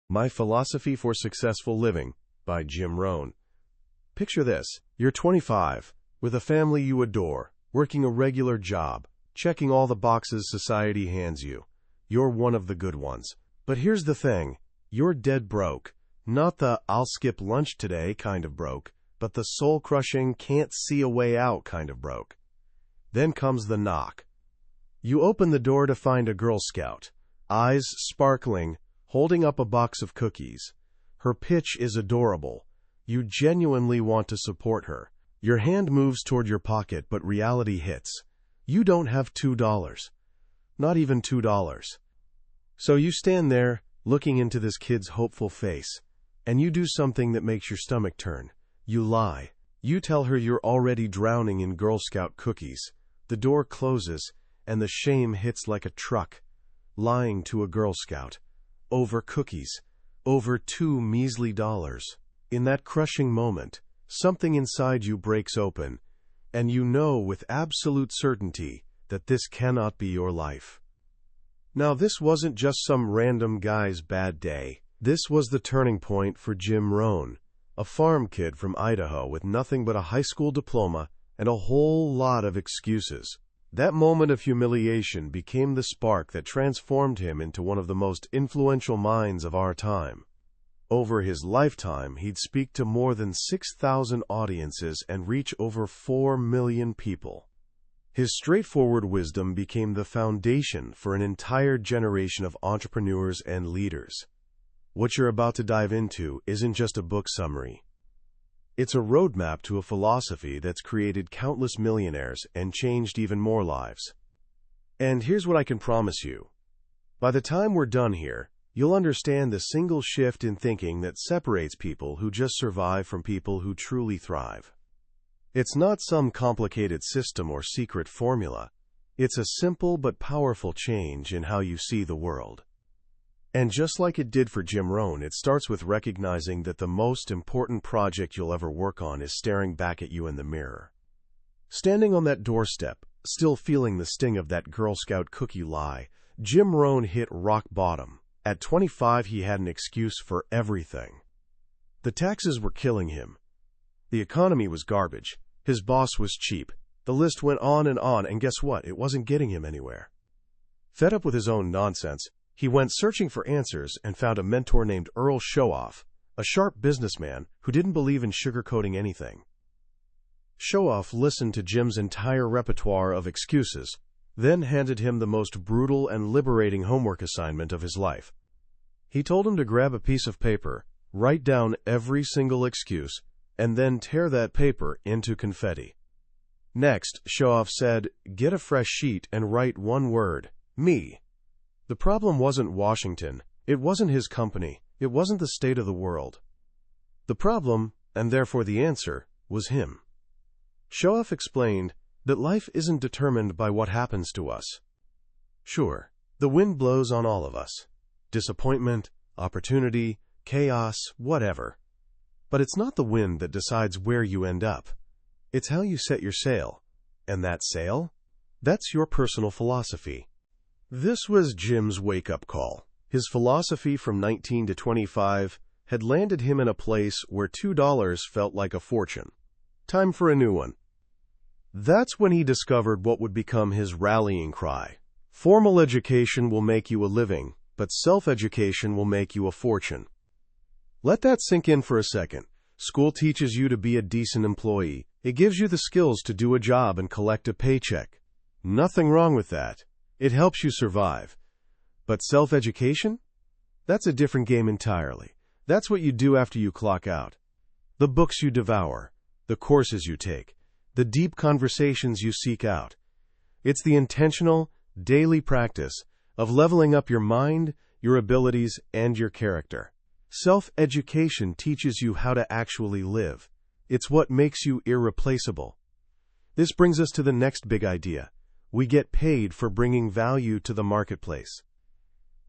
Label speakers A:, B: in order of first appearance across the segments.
A: My Philosophy for Successful Living by Jim Rohn. Picture this. You're 25, with a family you adore, working a regular job, checking all the boxes society hands you. You're one of the good ones. But here's the thing. You're dead broke. Not the "I'll skip lunch today" kind of broke, but the soul-crushing, can't see a way out kind of broke. Then comes the knock. You open the door to find a Girl Scout, eyes sparkling, holding up a box of cookies. Her pitch is adorable. You genuinely want to support her. Your hand moves toward your pocket, but reality hits. You don't have $2. Not even $2. So you stand there, looking into this kid's hopeful face, and you do something that makes your stomach turn. You lie. You tell her you're already drowning in Girl Scout cookies. The door closes, and the shame hits like a truck. Lying to a Girl Scout. Over cookies. Over $2 measly. In that crushing moment, something inside you breaks open, and you know with absolute certainty that this cannot be your life. Now, this wasn't just some random guy's bad day. This was the turning point for Jim Rohn, a farm kid from Idaho with nothing but a high school diploma and a whole lot of excuses. That moment of humiliation became the spark that transformed him into one of the most influential minds of our time. Over his lifetime, he'd speak to more than 6,000 audiences and reach over 4 million people. His straightforward wisdom became the foundation for an entire generation of entrepreneurs and leaders. What you're about to dive into isn't just a book summary. It's a roadmap to a philosophy that's created countless millionaires and changed even more lives. And here's what I can promise you. By the time we're done here, you'll understand the single shift in thinking that separates people who just survive from people who truly thrive. It's not some complicated system or secret formula. It's a simple but powerful change in how you see the world. And just like it did for Jim Rohn, it starts with recognizing that the most important project you'll ever work on is staring back at you in the mirror. Standing on that doorstep, still feeling the sting of that Girl Scout cookie lie, Jim Rohn hit rock bottom. At 25, he had an excuse for everything. The taxes were killing him. The economy was garbage. His boss was cheap. The list went on, and guess what? It wasn't getting him anywhere. Fed up with his own nonsense, he went searching for answers and found a mentor named Earl Showoff, a sharp businessman who didn't believe in sugarcoating anything. Showoff listened to Jim's entire repertoire of excuses, then handed him the most brutal and liberating homework assignment of his life. He told him to grab a piece of paper, write down every single excuse, and then tear that paper into confetti. Next, Showoff said, "Get a fresh sheet and write one word: me." The problem wasn't Washington. It wasn't his company. It wasn't the state of the world. The problem, and therefore the answer, was him. Showoff explained that life isn't determined by what happens to us. Sure, the wind blows on all of us. Disappointment, opportunity, chaos, whatever. But it's not the wind that decides where you end up. It's how you set your sail. And that sail? That's your personal philosophy. This was Jim's wake-up call. His philosophy from 19 to 25 had landed him in a place where $2 felt like a fortune. Time for a new one. That's when he discovered what would become his rallying cry. Formal education will make you a living, but self-education will make you a fortune. Let that sink in for a second. School teaches you to be a decent employee. It gives you the skills to do a job and collect a paycheck. Nothing wrong with that. It helps you survive. But self-education? That's a different game entirely. That's what you do after you clock out. The books you devour, the courses you take, the deep conversations you seek out. It's the intentional, daily practice of leveling up your mind, your abilities, and your character. Self-education teaches you how to actually live. It's what makes you irreplaceable. This brings us to the next big idea. We get paid for bringing value to the marketplace.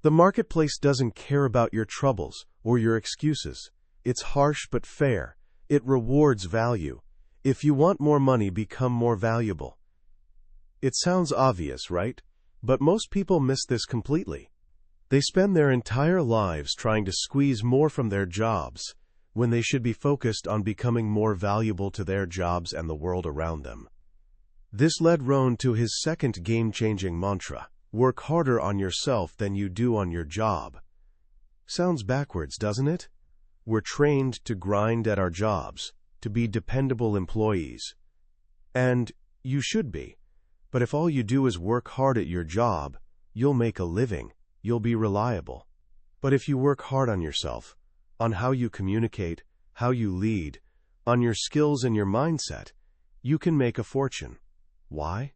A: The marketplace doesn't care about your troubles or your excuses. It's harsh but fair. It rewards value. If you want more money, become more valuable. It sounds obvious, right? But most people miss this completely. They spend their entire lives trying to squeeze more from their jobs, when they should be focused on becoming more valuable to their jobs and the world around them. This led Rohn to his second game-changing mantra: work harder on yourself than you do on your job. Sounds backwards, doesn't it? We're trained to grind at our jobs, to be dependable employees. And you should be. But if all you do is work hard at your job, you'll make a living, you'll be reliable. But if you work hard on yourself, on how you communicate, how you lead, on your skills and your mindset, you can make a fortune. Why?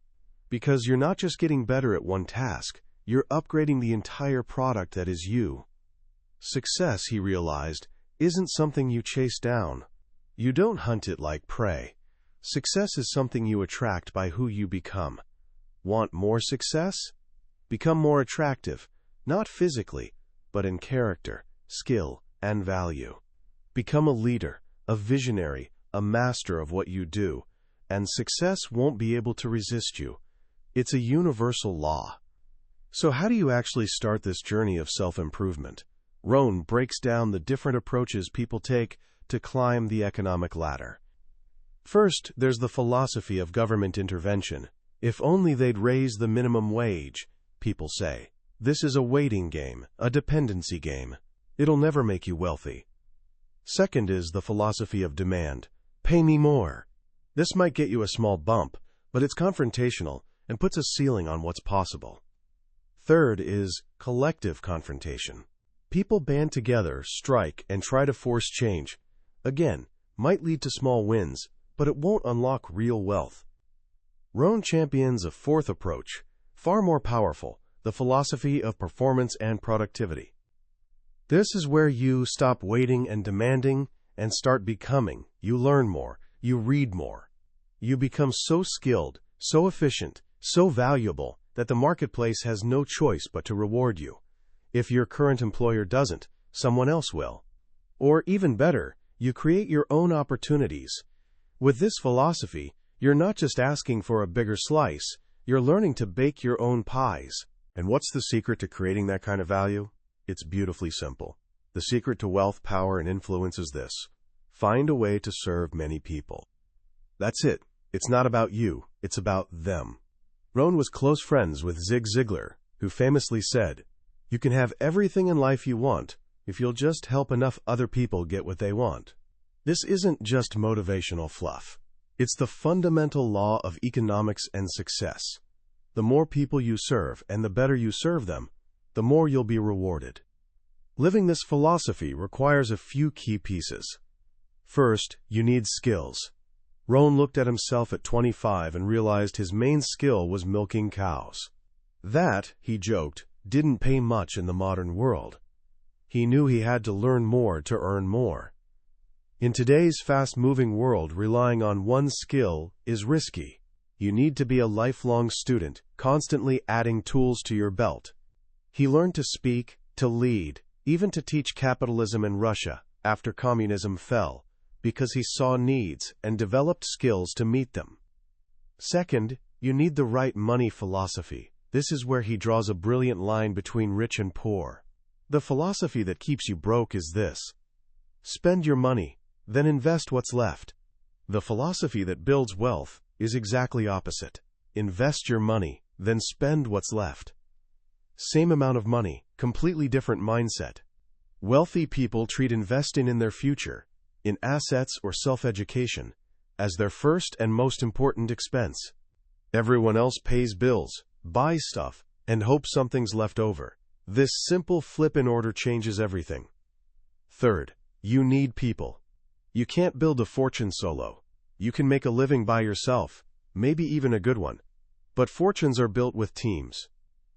A: Because you're not just getting better at one task, you're upgrading the entire product that is you. Success, he realized, isn't something you chase down. You don't hunt it like prey. Success is something you attract by who you become. Want more success? Become more attractive, not physically, but in character, skill, and value. Become a leader, a visionary, a master of what you do, and success won't be able to resist you. It's a universal law. So how do you actually start this journey of self-improvement? Rohn breaks down the different approaches people take to climb the economic ladder. First, there's the philosophy of government intervention. If only they'd raise the minimum wage, people say. This is a waiting game, a dependency game. It'll never make you wealthy. Second is the philosophy of demand. Pay me more. This might get you a small bump, but it's confrontational and puts a ceiling on what's possible. Third is collective confrontation. People band together, strike, and try to force change. Again, might lead to small wins, but it won't unlock real wealth. Rohn champions a fourth approach, far more powerful, the philosophy of performance and productivity. This is where you stop waiting and demanding and start becoming. You learn more. You read more. You become so skilled, so efficient, so valuable that the marketplace has no choice but to reward you. If your current employer doesn't, someone else will. Or even better, you create your own opportunities. With this philosophy, you're not just asking for a bigger slice, you're learning to bake your own pies. And what's the secret to creating that kind of value? It's beautifully simple. The secret to wealth, power, and influence is this: find a way to serve many people. That's it. It's not about you, it's about them. Rohn was close friends with Zig Ziglar, who famously said, "You can have everything in life you want if you'll just help enough other people get what they want." This isn't just motivational fluff. It's the fundamental law of economics and success. The more people you serve and the better you serve them, the more you'll be rewarded. Living this philosophy requires a few key pieces. First, you need skills. Rohn looked at himself at 25 and realized his main skill was milking cows. That, he joked, didn't pay much in the modern world. He knew he had to learn more to earn more. In today's fast-moving world, relying on one skill is risky. You need to be a lifelong student, constantly adding tools to your belt. He learned to speak, to lead, even to teach capitalism in Russia after communism fell, because he saw needs and developed skills to meet them. Second, you need the right money philosophy. This is where he draws a brilliant line between rich and poor. The philosophy that keeps you broke is this: spend your money, then invest what's left. The philosophy that builds wealth is exactly opposite. Invest your money, then spend what's left. Same amount of money, completely different mindset. Wealthy people treat investing in their future, in assets or self-education, as their first and most important expense. Everyone else pays bills, buys stuff, and hopes something's left over. This simple flip in order changes everything. Third, you need people. You can't build a fortune solo. You can make a living by yourself, maybe even a good one. But fortunes are built with teams.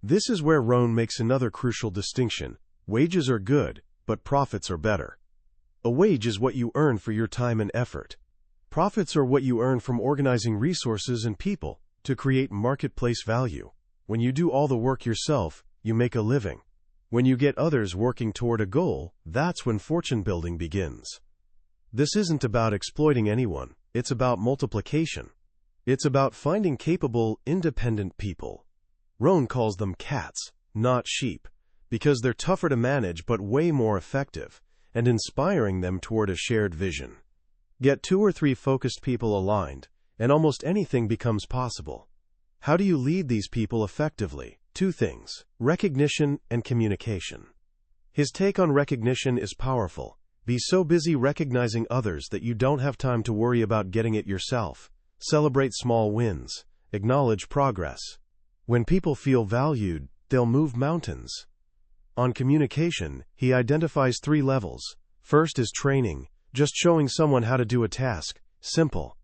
A: This is where Rohn makes another crucial distinction. Wages are good, but profits are better. A wage is what you earn for your time and effort. Profits are what you earn from organizing resources and people to create marketplace value. When you do all the work yourself, you make a living. When you get others working toward a goal, that's when fortune building begins. This isn't about exploiting anyone. It's about multiplication. It's about finding capable, independent people. Rohn calls them cats, not sheep, because they're tougher to manage but way more effective, and inspiring them toward a shared vision. Get 2 or 3 focused people aligned, and almost anything becomes possible. How do you lead these people effectively? 2 things: recognition and communication. His take on recognition is powerful. Be so busy recognizing others that you don't have time to worry about getting it yourself. Celebrate small wins. Acknowledge progress. When people feel valued, they'll move mountains. On communication, he identifies 3 levels. First is training, just showing someone how to do a task, simple.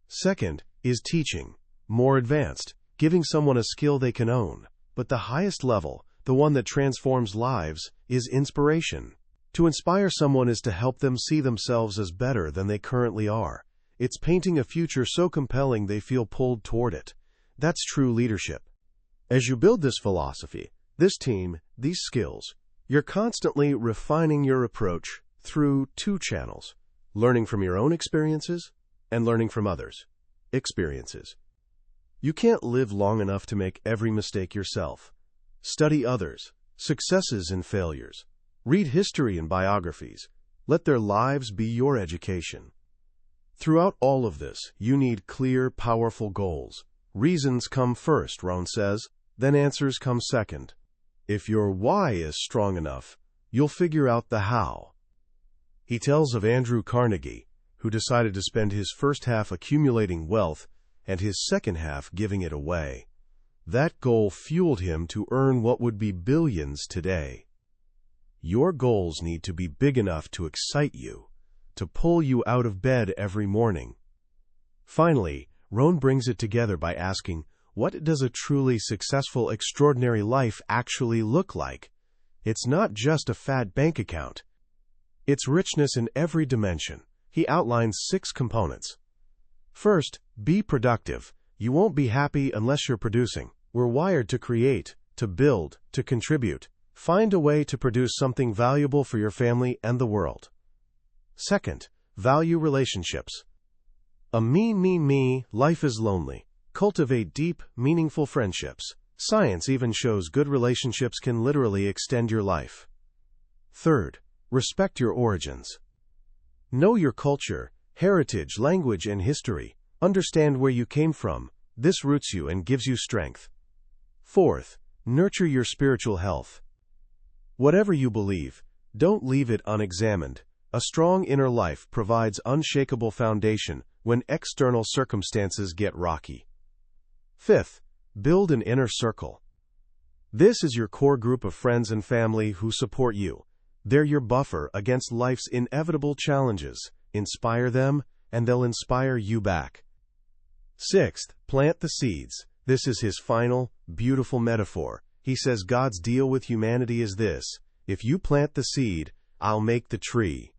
A: Second is teaching, more advanced, giving someone a skill they can own. But the highest level, the one that transforms lives, is inspiration. To inspire someone is to help them see themselves as better than they currently are. It's painting a future so compelling they feel pulled toward it. That's true leadership. As you build this philosophy, this team, these skills, you're constantly refining your approach through 2 channels: learning from your own experiences and learning from others' experiences. You can't live long enough to make every mistake yourself. Study others' successes and failures. Read history and biographies. Let their lives be your education. Throughout all of this, you need clear, powerful goals. Reasons come first, Rohn says, then answers come second. If your why is strong enough, you'll figure out the how. He tells of Andrew Carnegie, who decided to spend his first half accumulating wealth and his second half giving it away. That goal fueled him to earn what would be billions today. Your goals need to be big enough to excite you, to pull you out of bed every morning. Finally, Rohn brings it together by asking, what does a truly successful, extraordinary life actually look like? It's not just a fat bank account. It's richness in every dimension. He outlines 6 components. First, be productive. You won't be happy unless you're producing. We're wired to create, to build, to contribute. Find a way to produce something valuable for your family and the world. Second, value relationships. A me life is lonely. Cultivate deep, meaningful friendships. Science even shows good relationships can literally extend your life. Third, respect your origins. Know your culture, heritage, language, and history. Understand where you came from. This roots you and gives you strength. Fourth, nurture your spiritual health. Whatever you believe, don't leave it unexamined. A strong inner life provides unshakable foundation when external circumstances get rocky. Fifth, build an inner circle. This is your core group of friends and family who support you. They're your buffer against life's inevitable challenges. Inspire them, and they'll inspire you back. Sixth, plant the seeds. This is his final, beautiful metaphor. He says God's deal with humanity is this: if you plant the seed, I'll make the tree.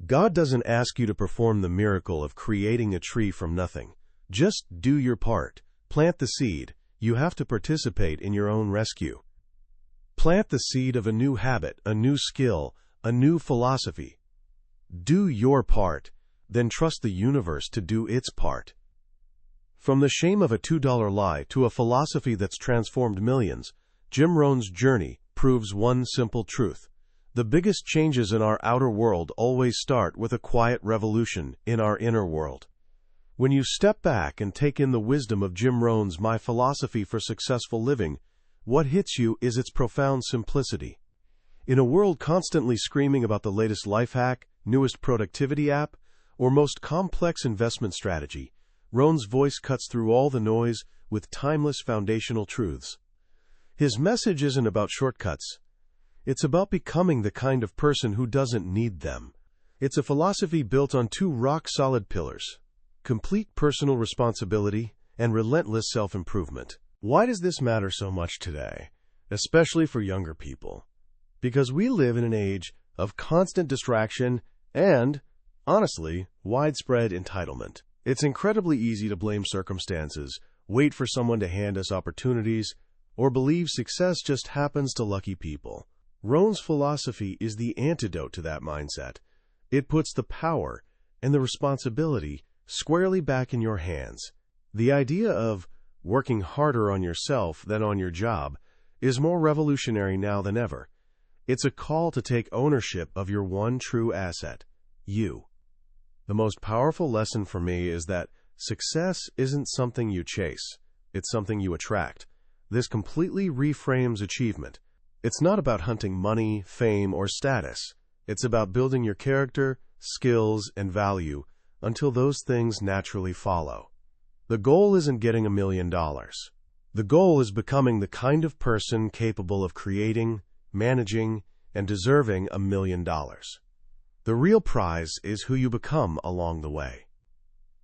A: God doesn't ask you to perform the miracle of creating a tree from nothing. Just do your part. Plant the seed. You have to participate in your own rescue. Plant the seed of a new habit, a new skill, a new philosophy. Do your part, then trust the universe to do its part. From the shame of a $2 lie to a philosophy that's transformed millions, Jim Rohn's journey proves one simple truth. The biggest changes in our outer world always start with a quiet revolution in our inner world. When you step back and take in the wisdom of Jim Rohn's My Philosophy for Successful Living, what hits you is its profound simplicity. In a world constantly screaming about the latest life hack, newest productivity app, or most complex investment strategy, Rohn's voice cuts through all the noise with timeless foundational truths. His message isn't about shortcuts. It's about becoming the kind of person who doesn't need them. It's a philosophy built on 2 rock-solid pillars: complete personal responsibility and relentless self-improvement. Why does this matter so much today, especially for younger people? Because we live in an age of constant distraction and, honestly, widespread entitlement. It's incredibly easy to blame circumstances, wait for someone to hand us opportunities, or believe success just happens to lucky people. Rohn's philosophy is the antidote to that mindset. It puts the power and the responsibility squarely back in your hands. The idea of working harder on yourself than on your job is more revolutionary now than ever. It's a call to take ownership of your one true asset, you. The most powerful lesson for me is that success isn't something you chase, it's something you attract. This completely reframes achievement. It's not about hunting money, fame, or status. It's about building your character, skills, and value until those things naturally follow. The goal isn't getting $1 million. The goal is becoming the kind of person capable of creating, managing, and deserving $1 million. The real prize is who you become along the way.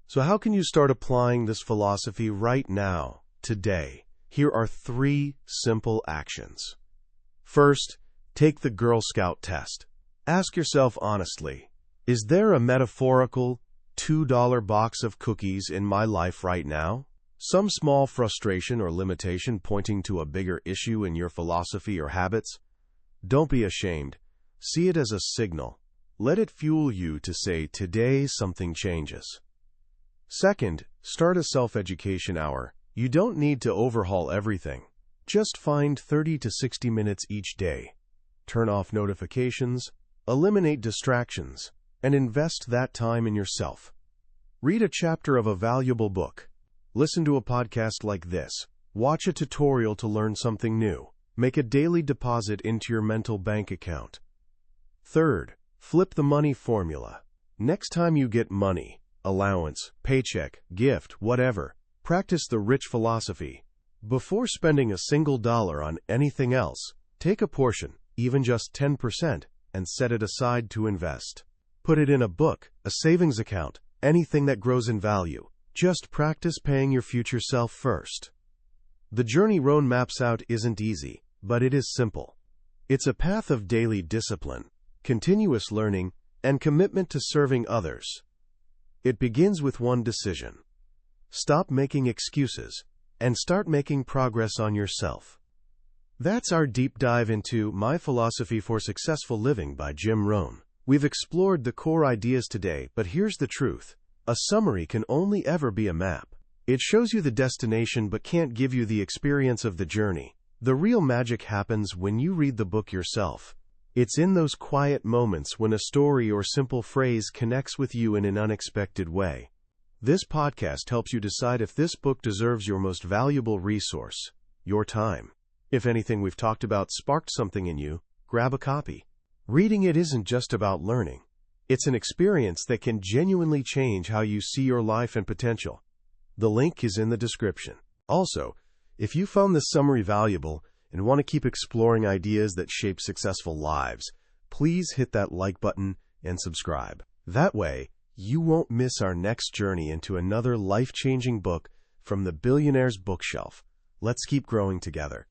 A: So how can you start applying this philosophy right now, today? Here are 3 simple actions. First, take the Girl Scout test. Ask yourself honestly, is there a metaphorical $2 box of cookies in my life right now? Some small frustration or limitation pointing to a bigger issue in your philosophy or habits? Don't be ashamed. See it as a signal. Let it fuel you to say, today something changes. Second, start a self-education hour. You don't need to overhaul everything. Just find 30 to 60 minutes each day. Turn off notifications, eliminate distractions, and invest that time in yourself. Read a chapter of a valuable book. Listen to a podcast like this. Watch a tutorial to learn something new. Make a daily deposit into your mental bank account. Third, flip the money formula. Next time you get money, allowance, paycheck, gift, whatever, practice the rich philosophy. Before spending a single dollar on anything else, take a portion, even just 10%, and set it aside to invest. Put it in a book, a savings account, anything that grows in value. Just practice paying your future self first. The journey Rohn maps out isn't easy, but it is simple. It's a path of daily discipline, continuous learning, and commitment to serving others. It begins with one decision. Stop making excuses and start making progress on yourself. That's our deep dive into My Philosophy for Successful Living by Jim Rohn. We've explored the core ideas today, but here's the truth. A summary can only ever be a map. It shows you the destination but can't give you the experience of the journey. The real magic happens when you read the book yourself. It's in those quiet moments when a story or simple phrase connects with you in an unexpected way. This podcast helps you decide if this book deserves your most valuable resource, your time. If anything we've talked about sparked something in you, grab a copy. Reading it isn't just about learning. It's an experience that can genuinely change how you see your life and potential. The link is in the description. Also, if you found this summary valuable and want to keep exploring ideas that shape successful lives, please hit that like button and subscribe. That way, you won't miss our next journey into another life-changing book from the billionaire's bookshelf. Let's keep growing together.